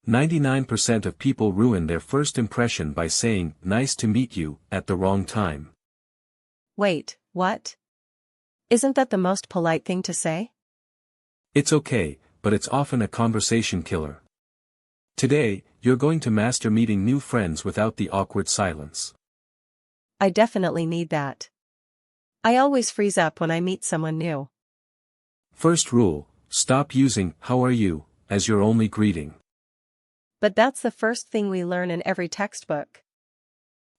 99% of people ruin their first impression by saying, "Nice to meet you," at the wrong time. Wait, what? Isn't that the most polite thing to say? It's okay, but it's often a conversation killer. Today, you're going to master meeting new friends without the awkward silence. I definitely need that. I always freeze up when I meet someone new. First rule, stop using "how are you" as your only greeting. But that's the first thing we learn in every textbook.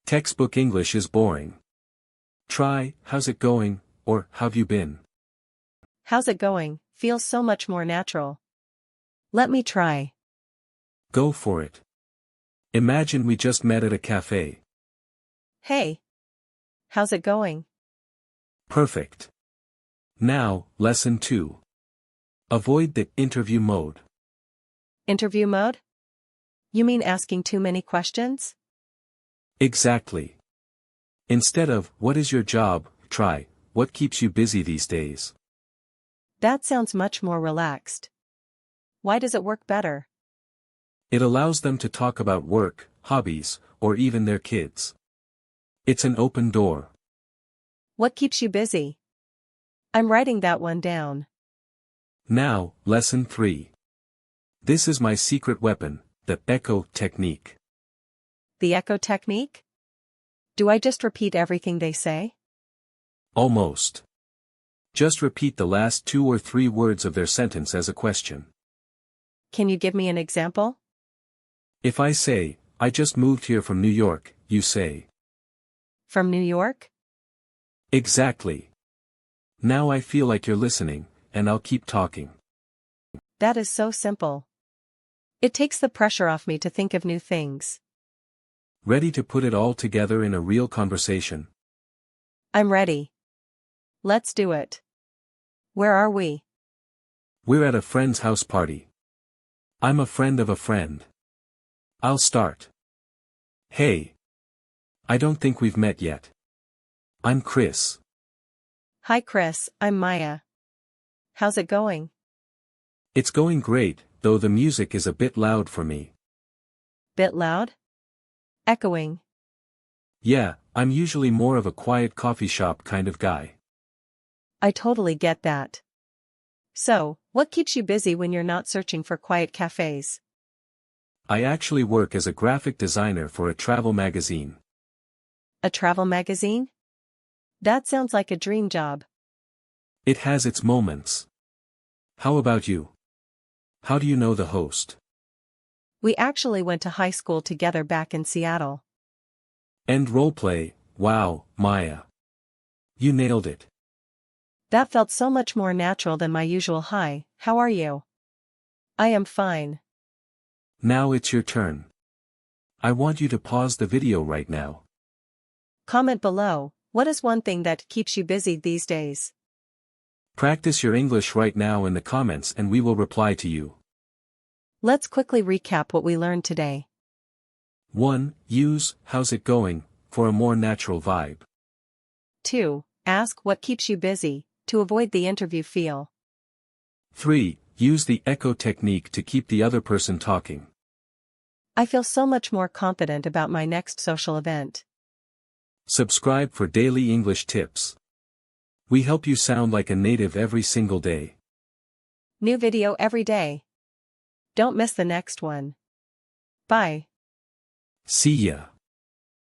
Textbook English is boring. Try, "How's it going?" or "How've you been?" How's it going feels so much more natural. Let me try. Go for it. Imagine we just met at a cafe. Hey. How's it going? Perfect. Now, lesson 2. Avoid the interview mode. Interview mode? You mean asking too many questions? Exactly. Instead of "What is your job?" try, "What keeps you busy these days?" That sounds much more relaxed. Why does it work better? It allows them to talk about work, hobbies, or even their kids. It's an open door. What keeps you busy? I'm writing that one down. Now, lesson 3. This is my secret weapon, the echo technique. The echo technique? Do I just repeat everything they say? Almost. Just repeat the last 2 or 3 words of their sentence as a question. Can you give me an example? If I say, "I just moved here from New York," you say, From New York? "Exactly. Now I feel like you're listening, and I'll keep talking." That is so simple. It takes the pressure off me to think of new things. Ready to put it all together in a real conversation? I'm ready. Let's do it. Where are we? We're at a friend's house party. I'm a friend of a friend. I'll start. Hey. I don't think we've met yet. I'm Chris. Hi Chris, I'm Maya. How's it going? It's going great, though the music is a bit loud for me. Bit loud? Echoing. Yeah, I'm usually more of a quiet coffee shop kind of guy. I totally get that. So, what keeps you busy when you're not searching for quiet cafes? I actually work as a graphic designer for a travel magazine. A travel magazine? That sounds like a dream job. It has its moments. How about you? How do you know the host? We actually went to high school together back in Seattle. And roleplay, wow, Maya. You nailed it. That felt so much more natural than my usual "Hi, how are you?" I am fine. Now it's your turn. I want you to pause the video right now. Comment below, what is one thing that keeps you busy these days? Practice your English right now in the comments and we will reply to you. Let's quickly recap what we learned today. 1. Use "How's it going?" for a more natural vibe. 2. Ask what keeps you busy, to avoid the interview feel. 3. Use the echo technique to keep the other person talking. I feel so much more confident about my next social event. Subscribe for daily English tips. We help you sound like a native every single day. New video every day. Don't miss the next one. Bye. See ya.